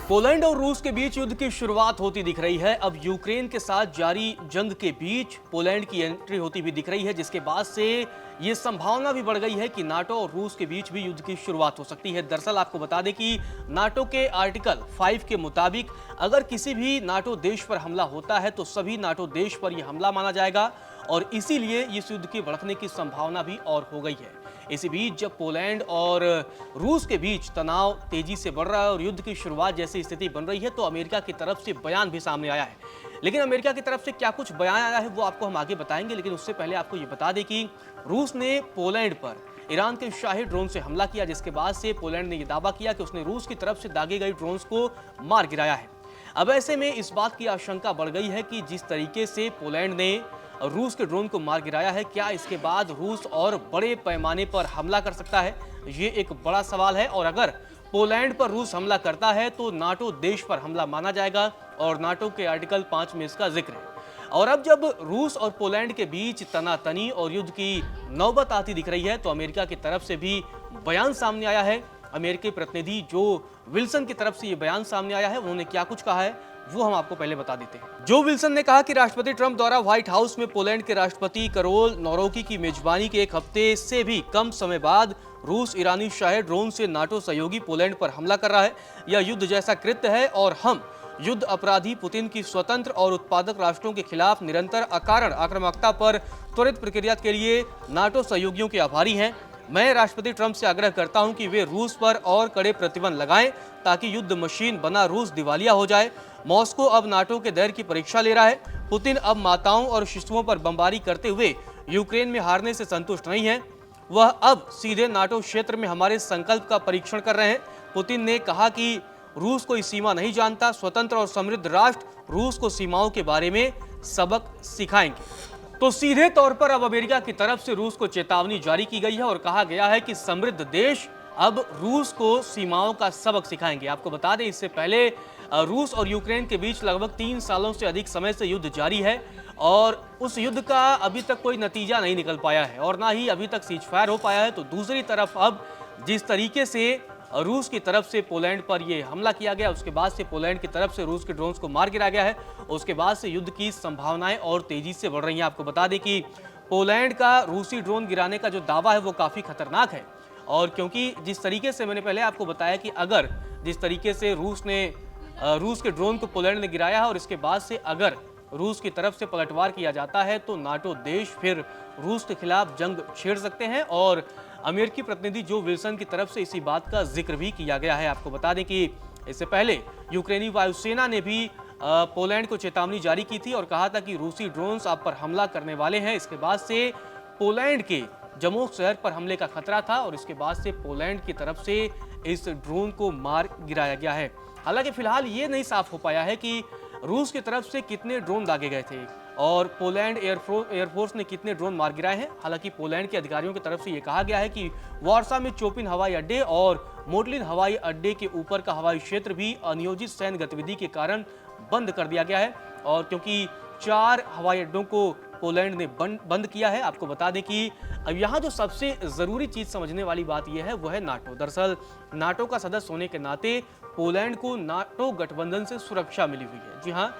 Poland और रूस के बीच युद्ध की शुरुआत होती दिख रही है। अब यूक्रेन के साथ जारी जंग के बीच पोलैंड की एंट्री होती भी दिख रही है, जिसके बाद से ये संभावना भी बढ़ गई है कि नाटो और रूस के बीच भी युद्ध की शुरुआत हो सकती है। दरअसल आपको बता दें कि नाटो के आर्टिकल 5 के मुताबिक अगर किसी भी नाटो देश पर हमला होता है तो सभी नाटो देश पर यह हमला माना जाएगा और इसीलिए इस युद्ध के भड़कने की संभावना भी और हो गई है। इसी बीच जब पोलैंड और रूस के बीच तनाव तेजी से बढ़ रहा है और युद्ध की शुरुआत जैसी स्थिति बन रही है तो अमेरिका की तरफ से बयान भी सामने आया है। लेकिन अमेरिका की तरफ से क्या कुछ बयान आया है वो आपको हम आगे बताएंगे, लेकिन उससे पहले आपको ये बता दें कि रूस ने पोलैंड पर ईरान के शाही ड्रोन से हमला किया, जिसके बाद से पोलैंड ने यह दावा किया कि उसने रूस की तरफ से दागे गए ड्रोन्स को मार गिराया है। अब ऐसे में इस बात की आशंका बढ़ गई है कि जिस तरीके से पोलैंड ने रूस के ड्रोन को मार गिराया है, क्या इसके बाद रूस और बड़े पैमाने पर हमला कर सकता है? ये एक बड़ा सवाल है और अगर पोलैंड पर रूस हमला करता है तो नाटो देश पर हमला माना जाएगा और नाटो के आर्टिकल 5 में इसका जिक्र है। और अब जब रूस और पोलैंड के बीच तनातनी और युद्ध की नौबत आती दिख रही है तो अमेरिका की तरफ से भी बयान सामने आया है। अमेरिकी प्रतिनिधि जो विल्सन की तरफ से ये बयान सामने आया है, उन्होंने क्या कुछ कहा है वो हम आपको पहले बता देते हैं। जो विल्सन ने कहा कि राष्ट्रपति ट्रंप द्वारा व्हाइट हाउस में पोलैंड के राष्ट्रपति करोल नोरोकी की मेजबानी के एक हफ्ते से भी कम समय बाद रूस ईरानी शाही ड्रोन से नाटो सहयोगी पोलैंड पर हमला कर रहा है। यह युद्ध जैसा कृत्य है और हम युद्ध अपराधी पुतिन की स्वतंत्र और उत्पादक राष्ट्रों के खिलाफ निरंतर अकारण आक्रामकता पर त्वरित प्रक्रिया के लिए नाटो सहयोगियों के आभारी हैं। मैं राष्ट्रपति ट्रंप से आग्रह करता हूं कि वे रूस पर और कड़े प्रतिबंध लगाएं ताकि युद्ध मशीन बना रूस दिवालिया हो जाए। मॉस्को अब नाटो के धैर्य की परीक्षा ले रहा है। पुतिन अब माताओं और शिशुओं पर बमबारी करते हुए यूक्रेन में हारने से संतुष्ट नहीं है। वह अब सीधे नाटो क्षेत्र में हमारे संकल्प का परीक्षण कर रहे हैं। पुतिन ने कहा कि रूस कोई सीमा नहीं जानता। स्वतंत्र और समृद्ध राष्ट्र रूस को सीमाओं के बारे में सबक सिखाएंगे। तो सीधे तौर पर अब अमेरिका की तरफ से रूस को चेतावनी जारी की गई है और कहा गया है कि समृद्ध देश अब रूस को सीमाओं का सबक सिखाएंगे। आपको बता दें, इससे पहले रूस और यूक्रेन के बीच लगभग 3 सालों से अधिक समय से युद्ध जारी है और उस युद्ध का अभी तक कोई नतीजा नहीं निकल पाया है और ना ही अभी तक सीज फायर हो पाया है। तो दूसरी तरफ अब जिस तरीके से रूस की तरफ से पोलैंड पर यह हमला किया गया, उसके बाद से पोलैंड की तरफ से रूस के ड्रोन्स को मार गिराया गया है, उसके बाद से युद्ध की संभावनाएं और तेजी से बढ़ रही हैं। आपको बता दें कि पोलैंड का रूसी ड्रोन गिराने का जो दावा है वो काफ़ी खतरनाक है और क्योंकि जिस तरीके से मैंने पहले आपको बताया कि अगर जिस तरीके से रूस के ड्रोन को पोलैंड ने गिराया है और इसके बाद से अगर रूस की तरफ से पलटवार किया जाता है तो नाटो देश फिर रूस के खिलाफ जंग छेड़ सकते हैं और अमेरिकी प्रतिनिधि जो विल्सन की तरफ से इसी बात का जिक्र भी किया गया है। आपको बता दें कि इससे पहले यूक्रेनी वायुसेना ने भी पोलैंड को चेतावनी जारी की थी और कहा था कि रूसी ड्रोन्स आप पर हमला करने वाले हैं। इसके बाद से पोलैंड के जमोक शहर पर हमले का खतरा था और इसके बाद से पोलैंड की तरफ से इस ड्रोन को मार गिराया गया है। हालांकि फिलहाल ये नहीं साफ हो पाया है कि रूस की तरफ से कितने ड्रोन दागे गए थे और पोलैंड एयरफोर्स ने कितने ड्रोन मार गिराए हैं। हालांकि पोलैंड के अधिकारियों की तरफ से ये कहा गया है कि वार्सा में चोपिन हवाई अड्डे और मोडलिन हवाई अड्डे के ऊपर का हवाई क्षेत्र भी अनियोजित सैन्य गतिविधि के कारण बंद कर दिया गया है और क्योंकि 4 हवाई अड्डों को पोलैंड ने बंद किया है। आपको बता दें कि अब यहाँ जो सबसे ज़रूरी चीज़ समझने वाली बात यह है वो है नाटो। दरअसल नाटो का सदस्य होने के नाते पोलैंड को नाटो गठबंधन से सुरक्षा मिली हुई है। जी हाँ,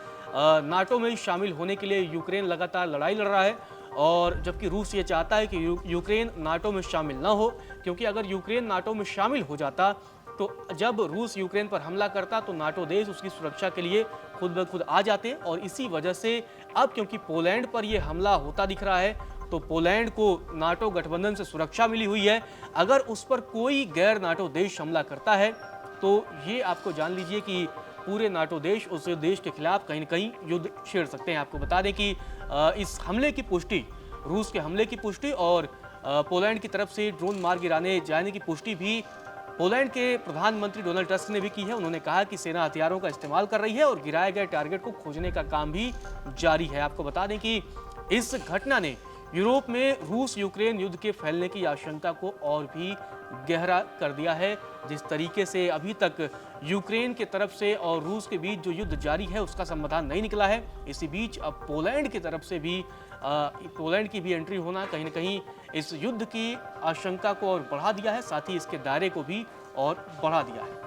नाटो में शामिल होने के लिए यूक्रेन लगातार लड़ाई लड़ रहा है और जबकि रूस ये चाहता है कि यूक्रेन नाटो में शामिल ना हो, क्योंकि अगर यूक्रेन नाटो में शामिल हो जाता तो जब रूस यूक्रेन पर हमला करता तो नाटो देश उसकी सुरक्षा के लिए खुद ब खुद आ जाते और इसी वजह से अब क्योंकि पोलैंड पर यह हमला होता दिख रहा है तो पोलैंड को नाटो गठबंधन से सुरक्षा मिली हुई है। अगर उस पर कोई गैर नाटो देश हमला करता है तो ये आपको जान लीजिए कि पूरे नाटो देश उस देश के खिलाफ कहीं न कहीं युद्ध छेड़ सकते हैं। आपको बता दें कि इस हमले की पुष्टि, रूस के हमले की पुष्टि और पोलैंड की तरफ से ड्रोन मार गिराने जाने की पुष्टि भी पोलैंड के प्रधानमंत्री डोनाल्ड टस्क ने भी की है। उन्होंने कहा कि सेना हथियारों का इस्तेमाल कर रही है और गिराए गए टारगेट को खोजने का काम भी जारी है। आपको बता दें कि इस घटना ने यूरोप में रूस यूक्रेन युद्ध के फैलने की आशंका को और भी गहरा कर दिया है। जिस तरीके से अभी तक यूक्रेन की तरफ से और रूस के बीच जो युद्ध जारी है उसका समाधान नहीं निकला है, इसी बीच अब पोलैंड की तरफ से भी पोलैंड की भी एंट्री होना कहीं न कहीं इस युद्ध की आशंका को और बढ़ा दिया है, साथ ही इसके दायरे को भी और बढ़ा दिया है।